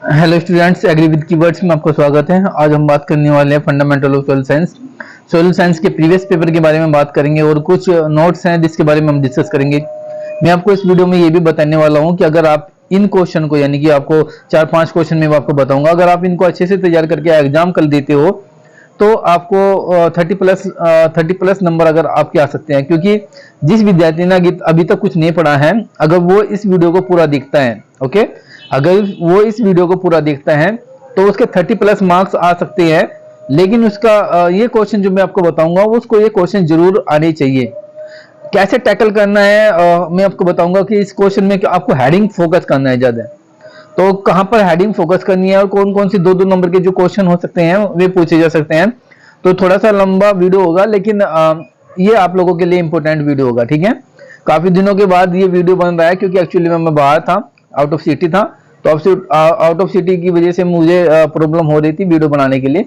Hello students, agri with keywords में आपका स्वागत है। आज हम बात करने वाले हैं fundamental of soil science. Soil science के प्रीवियस पेपर के बारे में बात करेंगे और कुछ नोट्स हैं जिसके बारे में हम डिस्कस करेंगे। मैं आपको इस वीडियो में ये भी बताने वाला हूं कि अगर आप इन क्वेश्चन को, यानी कि आपको 4-5 क्वेश्चन में आपको बताऊंगा, अगर आप इनको अच्छे से तैयार करके एग्जाम कर देते हो तो आपको 30 प्लस नंबर अगर आपके आ सकते हैं। क्योंकि जिस विद्यार्थी ने अभी तक कुछ नहीं पढ़ा है, अगर वो इस वीडियो को पूरा देखता है, ओके, अगर वो इस वीडियो को पूरा देखता है तो उसके 30 प्लस मार्क्स आ सकते हैं। लेकिन उसका ये क्वेश्चन जो मैं आपको बताऊंगा उसको ये क्वेश्चन जरूर आने चाहिए। कैसे टैकल करना है मैं आपको बताऊंगा कि इस क्वेश्चन में आपको हेडिंग फोकस करना है ज्यादा। तो कहां पर हेडिंग फोकस करनी है और कौन कौन से 2-2 नंबर के जो क्वेश्चन हो सकते हैं वे पूछे जा सकते हैं। तो थोड़ा सा लंबा वीडियो होगा, लेकिन ये आप लोगों के लिए इंपॉर्टेंट वीडियो होगा, ठीक है। काफी दिनों के बाद ये वीडियो बन रहा है क्योंकि एक्चुअली मैं बाहर था, आउट ऑफ सिटी था। तो आउट ऑफ सिटी की वजह से मुझे प्रॉब्लम हो रही थी वीडियो बनाने के लिए।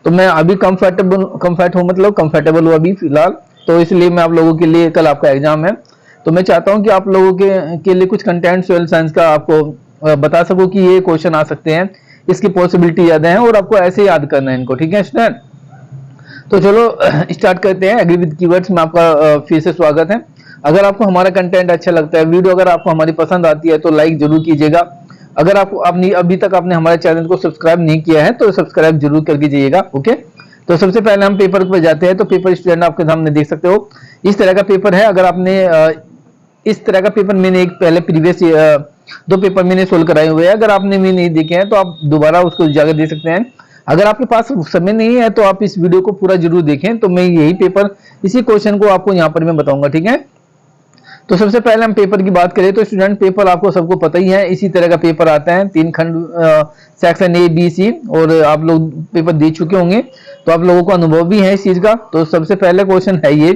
तो मैं अभी कंफर्टेबल हूँ अभी फिलहाल। तो इसलिए मैं आप लोगों के लिए, कल आपका एग्जाम है, तो मैं चाहता हूँ कि आप लोगों के लिए कुछ कंटेंट सोइल साइंस का आपको बता सकूं कि ये क्वेश्चन आ सकते हैं, इसकी पॉसिबिलिटी ज्यादा है और आपको ऐसे याद करना है इनको, ठीक है स्टूडेंट। तो चलो स्टार्ट करते हैं। एग्री विद कीवर्ड्स में आपका फिर से स्वागत है। अगर आपको हमारा कंटेंट अच्छा लगता है, वीडियो अगर आपको हमारी पसंद आती है तो लाइक जरूर कीजिएगा। अगर आपको आपने अभी तक आपने हमारे चैनल को सब्सक्राइब नहीं किया है तो सब्सक्राइब जरूर करके जाइएगा, ओके। तो सबसे पहले हम पेपर पर जाते हैं। तो पेपर स्टूडेंट आपके सामने देख सकते हो, इस तरह का पेपर है। अगर आपने इस तरह का पेपर मैंने एक पहले प्रीवियस 2 पेपर मैंने सोल्व कराए हुए हैं। अगर आपने भी नहीं देखे हैं तो आप दोबारा उसको जाकर दे सकते हैं। अगर आपके पास समय नहीं है तो आप इस वीडियो को पूरा जरूर देखें। तो मैं यही पेपर, इसी क्वेश्चन को आपको यहाँ पर मैं बताऊंगा, ठीक है। तो सबसे पहले हम पेपर की बात करें तो स्टूडेंट, पेपर आपको सबको पता ही है, इसी तरह का पेपर आता है। 3 खंड, सेक्शन ए बी सी, और आप लोग पेपर दे चुके होंगे तो आप लोगों को अनुभव भी है इस चीज का। तो सबसे पहले क्वेश्चन है ये,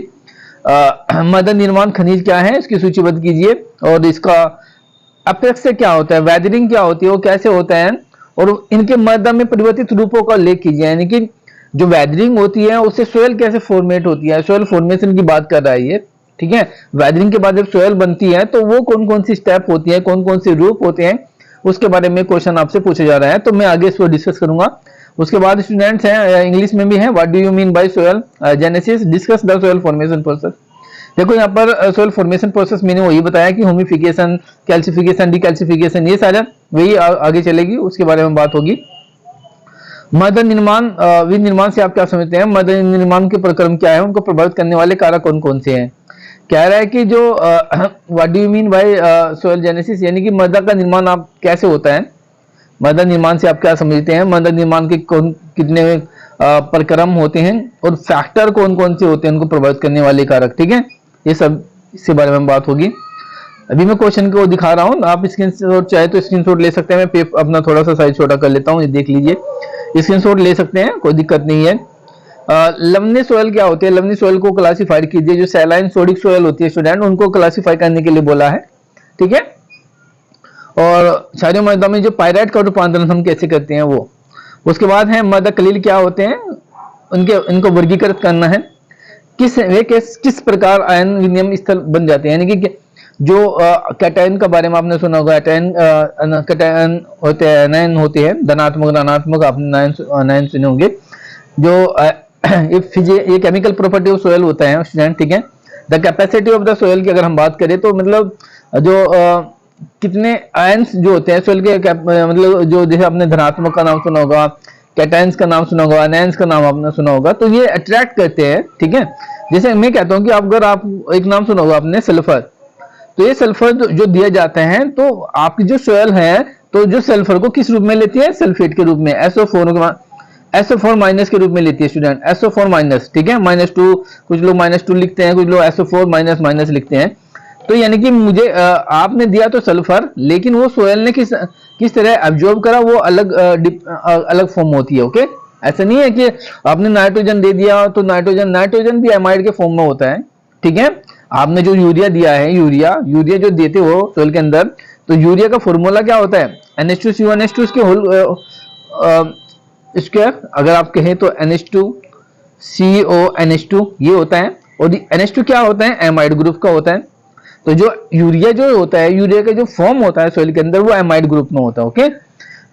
मदन निर्माण खनिज क्या है, इसकी सूचीबद्ध कीजिए। और इसका अपेक्स से क्या होता है, वेदरिंग क्या होती है, वो कैसे होता है, और इनके मृदा में परिवर्तित रूपों का उल्लेख कीजिए। यानी कि जो वेदरिंग होती है उससे सोयल कैसे फॉर्मेट होती है, सोयल फॉर्मेशन की बात कर रहा है ये, ठीक है। वेदरिंग के बाद जब सोयल बनती है तो वो कौन कौन सी स्टेप होती है, कौन कौन से रूप होते हैं, उसके बारे में क्वेश्चन आपसे पूछा जा रहा है। तो मैं आगे इसको डिस्कस करूंगा। उसके बाद स्टूडेंट्स हैं, इंग्लिश में भी है, what do you mean by soil genesis, discuss the soil formation process. देखो यहाँ पर सोइल फॉर्मेशन प्रोसेस मैंने वही बताया कि ह्यूमिफिकेशन, कैल्सिफिकेशन, डीकैल्सिफिकेशन, ये सारा वही आगे चलेगी, उसके बारे में बात होगी। मृदा निर्माण, निर्माण से आप क्या समझते हैं, मृदा निर्माण के प्रक्रम क्या है, उनको प्रभावित करने वाले कारक कौन कौन से हैं। कह रहा है कि जो what do you mean by soil genesis, यानी कि मृदा का निर्माण आप कैसे होता है, मृदा निर्माण से आप क्या समझते हैं, मृदा निर्माण के कितने प्रक्रम होते हैं और फैक्टर कौन कौन से होते हैं उनको प्रभावित करने वाले कारक, ठीक है। ये सब इसके बारे में बात होगी। अभी मैं क्वेश्चन को दिखा रहा हूँ, आप स्क्रीनशॉट चाहे तो स्क्रीनशॉट ले सकते हैं। मैं अपना थोड़ा सा साइज छोटा कर लेता हूँ, ये देख लीजिए। स्क्रीनशॉट ले सकते हैं, कोई दिक्कत नहीं है। लवनी सोयल क्या होती है, लवनी सोयल को क्लासिफाइड कीजिए। जो सैलाइन सोडिक सोयल होती है स्टूडेंट, उनको क्लासिफाई करने के लिए बोला है, ठीक है। और क्षारीय मृदा में जो पायराइट का रूपांतरण हम कैसे करते हैं वो। उसके बाद है मृदा कलील क्या होते हैं, उनके इनको वर्गीकृत करना है। किस प्रकार आयन विनिमय स्थल बन जाते हैं, यानी कि जो कैटायन का बारे में आपने सुना होगा। कैटायन होते हैं, आयन होते हैं, धनात्मक ऋणात्मक, आपने आयन सुने होंगे। जो ये केमिकल प्रॉपर्टी ऑफ सोयल होता है स्टूडेंट, ठीक है। The capacity of the soil की अगर हम बात करें तो मतलब जो कितने आयन्स जो होते हैं सोयल के, मतलब जो जैसे आपने धनात्मक का नाम सुना होगा, कैटायंस का नाम सुना होगा, एनायंस का नाम आपने सुना होगा, तो ये अट्रैक्ट करते हैं, ठीक है। जैसे मैं कहता हूं कि अगर आप एक नाम सुना होगा आपने सल्फर, तो ये सल्फर जो दिया जाता है तो आपकी जो सोयल है तो जो सल्फर को किस रूप में लेती है, सल्फेट के रूप में, SO4 माइनस के रूप में लेती है स्टूडेंट, SO4 माइनस, ठीक है। -2, कुछ लोग -2 लिखते हैं, कुछ लोग SO4 माइनस माइनस लिखते हैं। तो यानी कि मुझे आपने दिया तो सल्फर, लेकिन वो सोयल ने किस तरह एब्जॉर्ब करा, वो अलग फॉर्म होती है, ओके। ऐसा नहीं है कि आपने नाइट्रोजन दे दिया तो नाइट्रोजन भी एमाइड के फॉर्म में होता है, ठीक है। आपने जो यूरिया दिया है, यूरिया जो देते हो सोयल के अंदर, तो यूरिया का फॉर्मूला क्या होता है, NH2CO इसके होल स्क्वायर, अगर आप कहें तो NH2CONH2 ये होता है। और NH2 क्या होता है, एमाइड ग्रुप का होता है। तो जो यूरिया जो होता है, यूरिया का जो फॉर्म होता है सोइल के अंदर, वो एमाइड ग्रुप में होता है, ओके।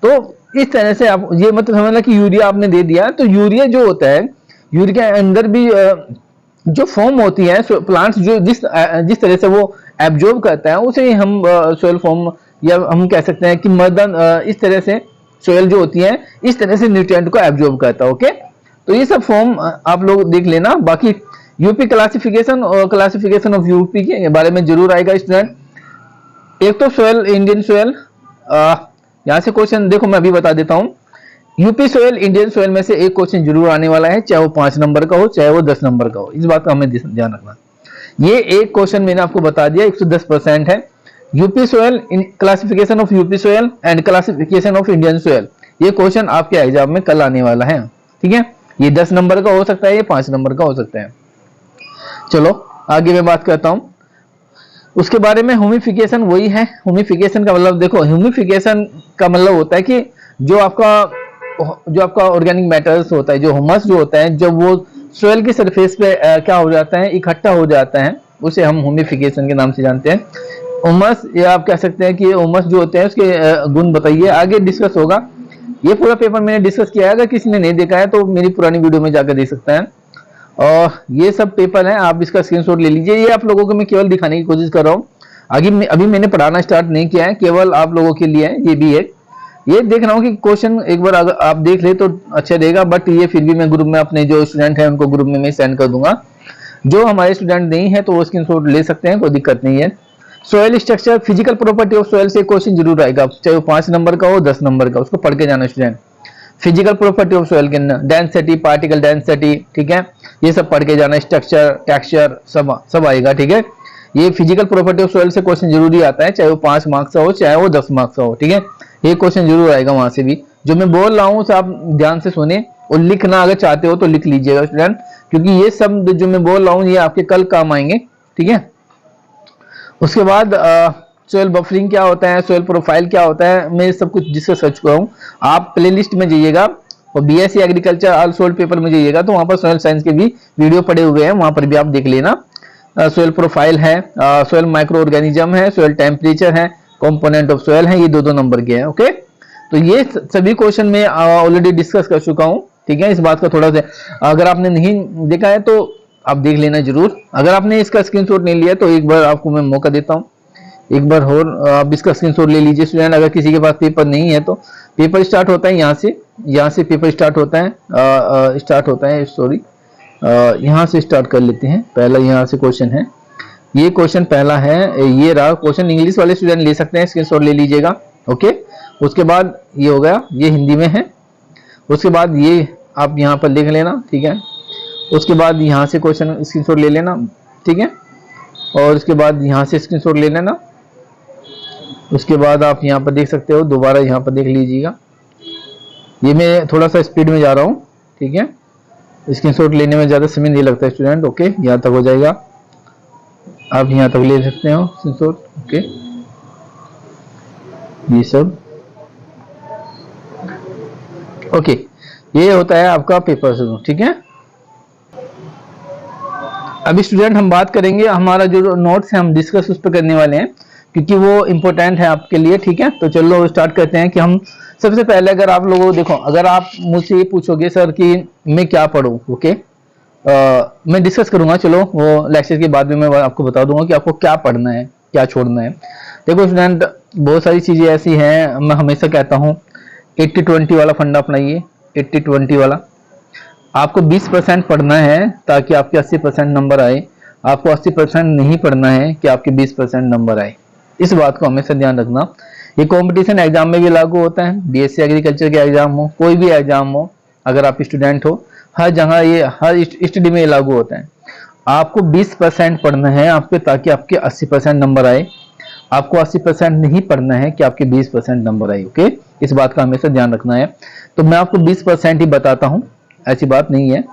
तो इस तरह से आप ये मतलब समझना कि यूरिया आपने दे दिया, तो यूरिया जो होता है, यूरिया के अंदर भी जो फॉर्म होती है प्लांट्स जो जिस तरह से वो एब्जॉर्ब करता है, उसे हम सोयल फॉर्म, या हम कह सकते हैं कि मदन इस तरह से सोयल जो होती है इस तरह से न्यूट्रिएंट को एब्जॉर्ब करता है। ओके, तो ये सब फॉर्म आप लोग देख लेना। बाकी यूपी क्लासिफिकेशन और क्लासिफिकेशन ऑफ यूपी के बारे में जरूर आएगा स्टूडेंट। एक तो सोयल, इंडियन सोयल, यहां से क्वेश्चन देखो मैं अभी बता देता हूं। यूपी सोयल, इंडियन सोयल में से एक क्वेश्चन जरूर आने वाला है, चाहे वो 5 नंबर का हो चाहे वो 10 नंबर का हो, इस बात का हमें ध्यान रखना। ये एक क्वेश्चन मैंने आपको बता दिया, 110% है। UP soil, classification of UP soil and classification of Indian soil, ये क्वेश्चन आपके एग्जाम में कल आने वाला है। ठीक है, ये 10 नंबर का हो सकता है, ये 5 नंबर का हो सकता है। चलो आगे मैं बात करता हूं उसके बारे में। ह्यूमिफिकेशन वही है। ह्यूमिफिकेशन का मतलब देखो, ह्यूमिफिकेशन का मतलब होता है कि जो आपका ऑर्गेनिक मैटर्स होता है, जो ह्यूमस जो होता है, जब वो सोयल की सरफेस पे क्या हो जाता है, इकट्ठा हो जाता है, उसे हम ह्यूमिफिकेशन के नाम से जानते हैं। ह्यूमस, या आप कह सकते हैं कि ह्यूमस जो होते हैं उसके गुण बताइए, आगे डिस्कस होगा। ये पूरा पेपर मैंने डिस्कस किया है, अगर किसी ने नहीं देखा है तो मेरी पुरानी वीडियो में जाकर देख सकता है। और ये सब पेपर है, आप इसका स्क्रीनशॉट ले लीजिए। ये आप लोगों को मैं केवल दिखाने की कोशिश कर रहा हूँ, आगे अभी मैंने पढ़ाना स्टार्ट नहीं किया है, केवल आप लोगों के लिए है। ये भी है, ये देख रहा हूँ कि क्वेश्चन एक बार अगर आप देख ले तो अच्छा रहेगा, बट ये फिर भी मैं ग्रुप में अपने जो स्टूडेंट है उनको ग्रुप में मैं सेंड कर दूंगा। जो हमारे स्टूडेंट नहीं है तो वो स्क्रीनशॉट ले सकते हैं, कोई दिक्कत नहीं है। Soil structure, physical property of soil से क्वेश्चन जरूर आएगा, चाहे वो 5 नंबर का हो 10 नंबर का, उसको पढ़ के जाना student. Physical property of soil के अंदर डेंसिटी, पार्टिकल डेंसिटी, ठीक है, ये सब पढ़ के जाना। स्ट्रक्चर, टेक्सचर सब आएगा। ठीक है, ये फिजिकल प्रॉपर्टी ऑफ सोयल से क्वेश्चन जरूरी आता है, चाहे वो 5 मार्क्स का हो चाहे वो 10 मार्क्स का हो। ठीक है, ये क्वेश्चन जरूर आएगा वहां से भी। जो मैं बोल रहा हूँ उसे आप ध्यान से सुने और लिखना अगर चाहते हो तो लिख लीजिएगा स्टूडेंट, क्योंकि ये सब जो मैं बोल रहा हूँ ये आपके कल काम आएंगे। ठीक है, उसके बाद सोयल बफरिंग क्या होता है, सोयल प्रोफाइल क्या होता है, मैं सब कुछ डिस्कस कर चुका हूँ। आप प्लेलिस्ट में जाइएगा और BSc agriculture all soil paper में जाइएगा तो वहां पर सोयल साइंस के भी वीडियो पड़े हुए हैं, वहां पर भी आप देख लेना। सोयल प्रोफाइल है, सोयल माइक्रो ऑर्गेनिज्म है, सोयल टेम्परेचर है, कंपोनेंट ऑफ सोयल है, ये 2-2 नंबर के हैं। ओके, तो ये सभी क्वेश्चन में ऑलरेडी डिस्कस कर चुका हूँ। ठीक है, इस बात का थोड़ा सा अगर आपने नहीं देखा है तो आप देख लेना जरूर। अगर आपने इसका स्क्रीनशॉट नहीं लिया तो एक बार आपको मैं मौका देता हूँ, एक बार और आप इसका स्क्रीनशॉट ले लीजिए स्टूडेंट। अगर किसी के पास पेपर नहीं है तो पेपर स्टार्ट होता है यहाँ से पेपर स्टार्ट होता है सॉरी, यहाँ से स्टार्ट कर लेते हैं। पहला यहाँ से क्वेश्चन है, ये क्वेश्चन पहला है, ये रहा क्वेश्चन। इंग्लिश वाले स्टूडेंट ले सकते हैं, स्क्रीनशॉट ले लीजिएगा। ओके, उसके बाद ये हो गया, ये हिंदी में है। उसके बाद ये आप यहाँ पर लिख लेना। ठीक है, उसके बाद यहाँ से क्वेश्चन स्क्रीनशॉट ले लेना। ठीक है, और उसके बाद यहाँ से स्क्रीनशॉट ले लेना। उसके बाद आप यहाँ पर देख सकते हो, दोबारा यहाँ पर देख लीजिएगा। ये मैं थोड़ा सा स्पीड में जा रहा हूँ। ठीक है, स्क्रीनशॉट लेने में ज़्यादा समय नहीं लगता स्टूडेंट। ओके, यहाँ तक हो जाएगा, आप यहाँ तक ले सकते हो स्क्रीनशॉट। ओके, ये सब ओके, ये होता है आपका पेपर शुरू। ठीक है, अभी स्टूडेंट हम बात करेंगे, हमारा जो नोट्स है हम डिस्कस उस पर करने वाले हैं क्योंकि वो इंपॉर्टेंट है आपके लिए। ठीक है, तो चलो स्टार्ट करते हैं कि हम सबसे पहले, अगर आप लोगों देखो, अगर आप मुझसे ये पूछोगे सर कि मैं क्या पढूं, ओके, मैं डिस्कस करूंगा, चलो वो लेक्चर के बाद में मैं आपको बता दूंगा कि आपको क्या पढ़ना है क्या छोड़ना है। देखो स्टूडेंट, बहुत सारी चीजें ऐसी हैं, मैं हमेशा कहता हूँ 80-20 वाला फंडा अपनाइए। 80-20 वाला, आपको 20% पढ़ना है ताकि आपके 80% नंबर आए, आपको 80% नहीं पढ़ना है कि आपके 20% नंबर आए। इस बात को हमेशा ध्यान रखना। ये कंपटीशन एग्जाम में भी लागू होता है, बीएससी एग्रीकल्चर के एग्जाम हो, कोई भी एग्जाम हो, अगर आप स्टूडेंट हो, हर जगह ये, हर स्टडी में ये लागू होता है। आपको 20% पढ़ना है आपके, ताकि आपके 80% नंबर आए। आपको 80% नहीं पढ़ना है कि आपके 20% नंबर आए। ओके, इस बात का हमेशा ध्यान रखना है। तो मैं आपको 20% ही बताता हूँ, ऐसी बात नहीं है,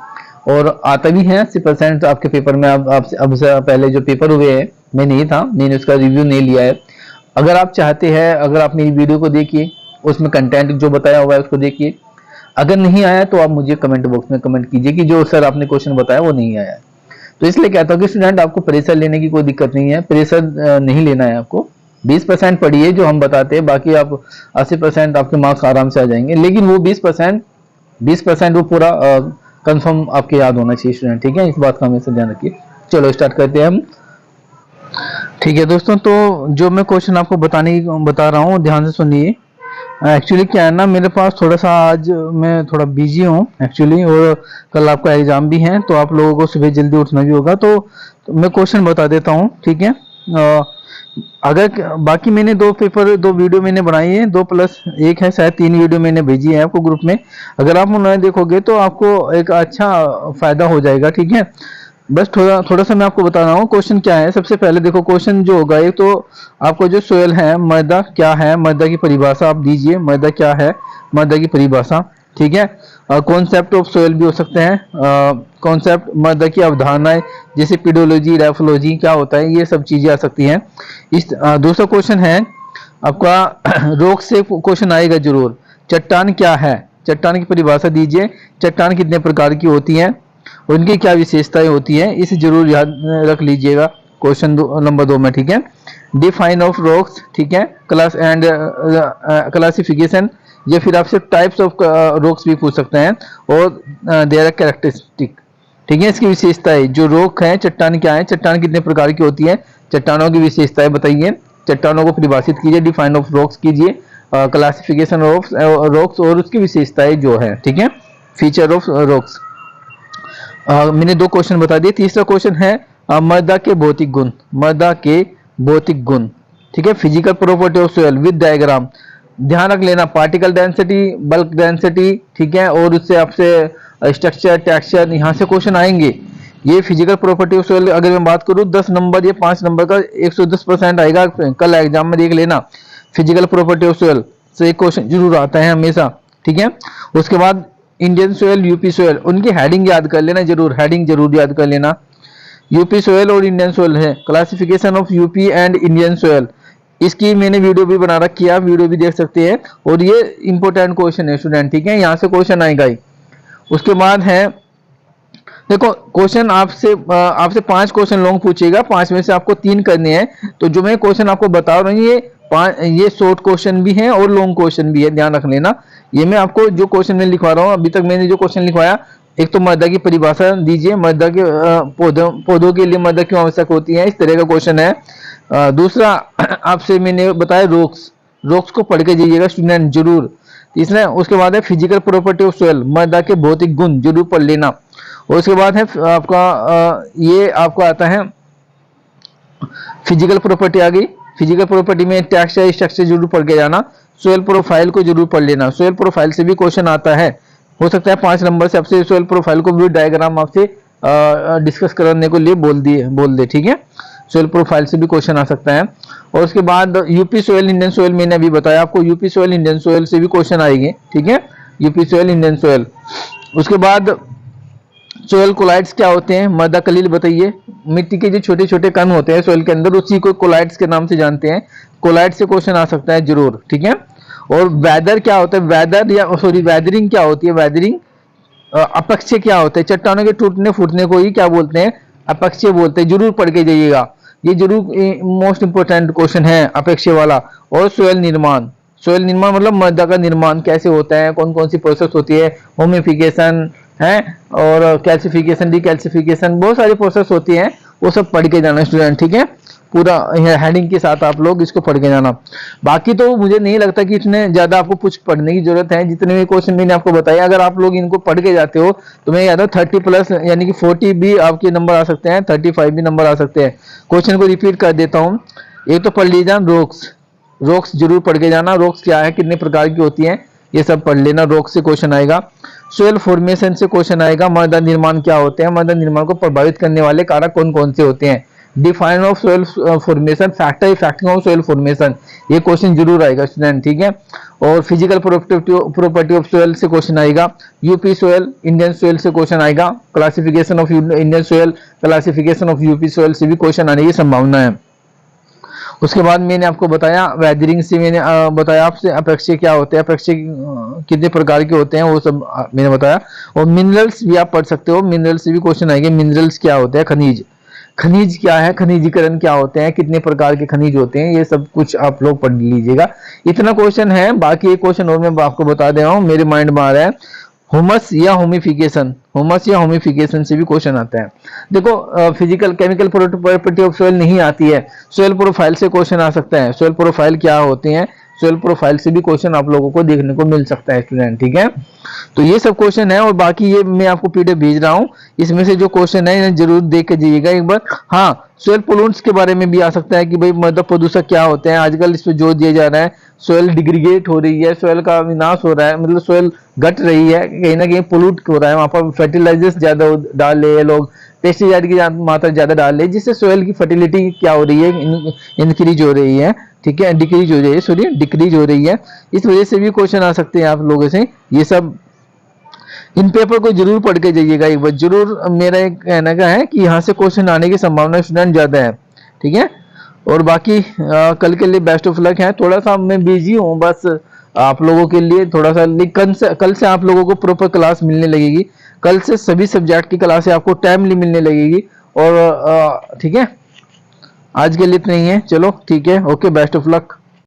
और आता भी है 80% आपके पेपर में। अब से पहले जो पेपर हुए हैं, मैं नहीं था, मैंने उसका रिव्यू नहीं लिया है। अगर आप चाहते हैं, अगर आप मेरी वीडियो को देखिए, उसमें कंटेंट जो बताया हुआ है उसको देखिए। अगर नहीं आया तो आप मुझे कमेंट बॉक्स में कमेंट कीजिए कि जो सर आपने क्वेश्चन बताया वो नहीं आया है। तो इसलिए कहता हूँ कि स्टूडेंट, आपको प्रेशर लेने की कोई दिक्कत नहीं है, प्रेशर नहीं लेना है आपको। 20% पढ़िए जो हम बताते हैं, बाकी आप 80% आपके मार्क्स आराम से आ जाएंगे। लेकिन वो 20% वो पूरा कंफर्म आपके याद होना चाहिए स्टूडेंट, ठीक है, इस बात का हमेशा ध्यान रखिए। चलो स्टार्ट करते हैं हम। ठीक है दोस्तों, तो जो मैं क्वेश्चन आपको बता रहा हूँ ध्यान से सुनिए। एक्चुअली क्या है ना, मेरे पास थोड़ा सा आज मैं थोड़ा बिजी हूँ एक्चुअली, और कल आपका एग्जाम भी है, तो आप लोगों को सुबह जल्दी उठना भी होगा। तो मैं क्वेश्चन बता देता हूँ, ठीक है। अगर बाकी मैंने दो वीडियो मैंने बनाई है, 2+1 है, शायद 3 वीडियो मैंने भेजी है आपको ग्रुप में। अगर आप उन्हें देखोगे तो आपको एक अच्छा फायदा हो जाएगा, ठीक है। बस थोड़ा थोड़ा सा मैं आपको बता रहा हूँ क्वेश्चन क्या है। सबसे पहले देखो क्वेश्चन जो होगा, एक तो आपको जो सोयल है, मृदा क्या है, मृदा की परिभाषा आप दीजिए, मृदा क्या है, मृदा की परिभाषा, ठीक है। कॉन्सेप्ट ऑफ सोयल भी हो सकते हैं, कॉन्सेप्ट मृदा की अवधारणाएं जैसे पीडोलॉजी, रेफोलॉजी क्या होता है, ये सब चीजें आ सकती हैं। दूसरा क्वेश्चन है आपका रोक से क्वेश्चन आएगा जरूर, चट्टान क्या है, चट्टान की परिभाषा दीजिए, चट्टान कितने प्रकार की होती हैं, उनकी क्या विशेषताएं होती हैं, इसे जरूर याद रख लीजिएगा क्वेश्चन नंबर 2 में, ठीक है। डिफाइन ऑफ रॉक्स, ठीक है, क्लास एंड क्लासिफिकेशन, या फिर आपसे टाइप्स ऑफ रॉक्स भी पूछ सकते हैं, और देयर कैरेक्टरिस्टिक, ठीक है, इसकी विशेषताएं, जो रॉक है, चट्टान क्या है, चट्टान कितने प्रकार की होती है, चट्टानों की विशेषताएं बताइए, चट्टानों को परिभाषित कीजिए, डिफाइन ऑफ रॉक्स कीजिए, क्लासिफिकेशन ऑफ रॉक्स और उसकी विशेषताएं जो है, ठीक है, फीचर ऑफ रॉक्स। मैंने 2 क्वेश्चन बता दिए। तीसरा क्वेश्चन है मृदा के भौतिक गुण, मृदा के भौतिक गुण, ठीक है, physical property of soil with diagram. ध्यान रख लेना, पार्टिकल डेंसिटी, बल्क डेंसिटी, ठीक है, और उससे आपसे स्ट्रक्चर, टेक्सचर, यहाँ से क्वेश्चन आएंगे। ये फिजिकल प्रॉपर्टी ऑफ सोयल अगर मैं बात करूँ 10 नंबर, ये 5 नंबर का 110% आएगा, कल एग्जाम में देख लेना। फिजिकल प्रॉपर्टी ऑफ सोयल से एक क्वेश्चन जरूर आता है हमेशा, ठीक है। उसके बाद इंडियन सोयल, यूपी सोयल, उनकी हेडिंग याद कर लेना जरूर, हेडिंग जरूर याद कर लेना। यूपी सोयल और इंडियन सोयल है, classification of UP and Indian soil, इसकी मैंने वीडियो भी बना रखी है, आप वीडियो भी देख सकते हैं, और ये इंपॉर्टेंट क्वेश्चन है स्टूडेंट, ठीक है, यहाँ से क्वेश्चन आएगा ही। उसके बाद है देखो क्वेश्चन आपसे 5 क्वेश्चन लॉन्ग पूछेगा, 5 में से आपको 3 करने हैं। तो जो मैं क्वेश्चन आपको बता रहा हूँ ये शॉर्ट क्वेश्चन भी है और लॉन्ग क्वेश्चन भी है, ध्यान रख लेना। ये मैं आपको जो क्वेश्चन में लिखवा रहा हूँ, अभी तक मैंने जो क्वेश्चन लिखवाया, एक तो मृदा की परिभाषा दीजिए, मृदा के पौधों के लिए मृदा क्यों आवश्यक होती है, इस तरह का क्वेश्चन है। दूसरा आपसे मैंने बताया रोक्स को पढ़ के जाइएगा स्टूडेंट जरूर। तीसरा उसके बाद है फिजिकल प्रॉपर्टी ऑफ सोयल, मृदा के भौतिक गुण जरूर पढ़ लेना। और उसके बाद है आपका ये आपको आता है फिजिकल प्रॉपर्टी आ गई, फिजिकल प्रॉपर्टी में टेक्सचर, स्ट्रक्चर जरूर पढ़ के जाना। सोयल प्रोफाइल को जरूर पढ़ लेना, सोयल प्रोफाइल से भी क्वेश्चन आता है, हो सकता है 5 नंबर से आपसे सोयल प्रोफाइल को भी डायग्राम आपसे डिस्कस करने को लिए बोल दे, ठीक है। सोयल प्रोफाइल से भी क्वेश्चन आ सकता है। और उसके बाद यूपी सोयल, इंडियन सोयल, मैंने अभी बताया आपको, यूपी सोयल, इंडियन सोयल से भी क्वेश्चन आएंगे, ठीक है, यूपी सोयल, इंडियन सोयल। उसके बाद सोयल कोलाइड्स क्या होते हैं, मृदा कलिल बताइए, मिट्टी के जो छोटे छोटे कण होते हैं सोयल के अंदर, उसी को कोलाइड्स के नाम से जानते हैं, कोलाइड से क्वेश्चन आ सकता है जरूर, ठीक है। और वेदर क्या होता है, वेदर या सॉरी वेदरिंग क्या होती है, वेदरिंग, अपक्षय क्या होता है, चट्टानों के टूटने फूटने को ही क्या बोलते हैं, अपक्षय बोलते हैं, जरूर पढ़ के जाइएगा, ये जरूर मोस्ट इंपोर्टेंट क्वेश्चन है अपक्षय वाला। और सोयल निर्माण, सोयल निर्माण मतलब मृदा का निर्माण कैसे होता है, कौन कौन सी प्रोसेस होती है, होमिफिकेशन है, और कैल्सिफिकेशन, डीकैल्सिफिकेशन, बहुत सारी प्रोसेस होती हैं, वो सब पढ़ के जाना स्टूडेंट, ठीक है, पूरा हेडिंग के साथ आप लोग इसको पढ़ के जाना। बाकी तो मुझे नहीं लगता कि इतने ज्यादा आपको कुछ पढ़ने की जरूरत है, जितने भी क्वेश्चन मैंने आपको बताया, अगर आप लोग इनको पढ़ के जाते हो तो मैं याद है 30+ यानी कि 40 भी आपके नंबर आ सकते हैं, 35 भी नंबर आ सकते हैं। क्वेश्चन को रिपीट कर देता हूँ, एक तो पढ़ लीजिए रोक्स जरूर पढ़ के जाना, रोक्स क्या है, कितने प्रकार की होती है, ये सब पढ़ लेना, रोक्स से क्वेश्चन आएगा। सोयल फॉर्मेशन से क्वेश्चन आएगा, मृदा निर्माण क्या होते हैं, मृदा निर्माण को प्रभावित करने वाले कारक कौन कौन से होते हैं। Define of soil formation, factor affecting of soil formation, ये क्वेश्चन जरूर आएगा स्टूडेंट, ठीक है। और फिजिकल प्रॉपर्टी ऑफ सोयल से क्वेश्चन आएगा, यूपी सोयल, इंडियन सोयल से क्वेश्चन आएगा, classification of Indian soil, classification of UP soil से भी क्वेश्चन आने की संभावना है। उसके बाद मैंने आपको बताया वेदरिंग से, मैंने बताया आपसे अपक्षय क्या होते हैं, अपक्षय कितने प्रकार के होते हैं, वो सब मैंने बताया। और मिनरल्स भी आप पढ़ सकते हो, मिनरल्स से भी क्वेश्चन आएंगे, मिनरल्स क्या होते हैं, खनिज, खनिज क्या है, खनिजीकरण क्या होते हैं, कितने प्रकार के खनिज होते हैं, ये सब कुछ आप लोग पढ़ लीजिएगा। इतना क्वेश्चन है, बाकी एक क्वेश्चन और मैं आपको बता दे रहा हूँ, मेरे माइंड में आ रहा है। ह्यूमस या होमिफिकेशन, ह्यूमस या होमिफिकेशन से भी क्वेश्चन आता है। देखो physical chemical property of soil नहीं आती है, सोइल प्रोफाइल से क्वेश्चन आ सकता है। सोइल प्रोफाइल क्या होते हैं, सोइल प्रोफाइल से भी क्वेश्चन आप लोगों को देखने को मिल सकता है स्टूडेंट, ठीक है। तो ये सब क्वेश्चन है, और बाकी ये मैं आपको पीडीएफ भेज रहा हूँ, इसमें से जो क्वेश्चन है इन्हें जरूर देख के जाइएगा एक बार। हाँ, सोइल पोल्यूट्स के बारे में भी आ सकता है कि भाई मृदा प्रदूषक क्या होते हैं, आजकल इस पे जोर दिया जा रहा है। सोइल डिग्रीगेट हो रही है, सोइल का विनाश हो रहा है, मतलब सोइल घट रही है, कहीं ना कहीं पोल्यूट हो रहा है, वहां पर फर्टिलाइजर्स ज्यादा डाल रहे हैं लोग, पेस्टिसाइड की मात्रा ज्यादा डाल रहे हैं, जिससे सोइल की फर्टिलिटी क्या हो रही है, इंक्रीज हो रही है, ठीक है, डिक्रीज हो रही है, सॉरी डिक्रीज हो रही है। इस वजह से भी क्वेश्चन आ सकते हैं आप लोगों से। ये सब इन पेपर को जरूर पढ़ के जाइएगा एक बार जरूर। मेरा एक कहना का है कि यहाँ से क्वेश्चन आने की संभावना स्टूडेंट ज्यादा है, ठीक है। और बाकी कल के लिए बेस्ट ऑफ लक है। थोड़ा सा मैं बिजी हूँ बस आप लोगों के लिए, थोड़ा सा, लेकिन कल से आप लोगों को प्रॉपर क्लास मिलने लगेगी। कल से सभी सब्जेक्ट की क्लास आपको टाइमली मिलने लगेगी। और ठीक है, आज के लिए इतना ही है, चलो ठीक है, ओके, बेस्ट ऑफ लक।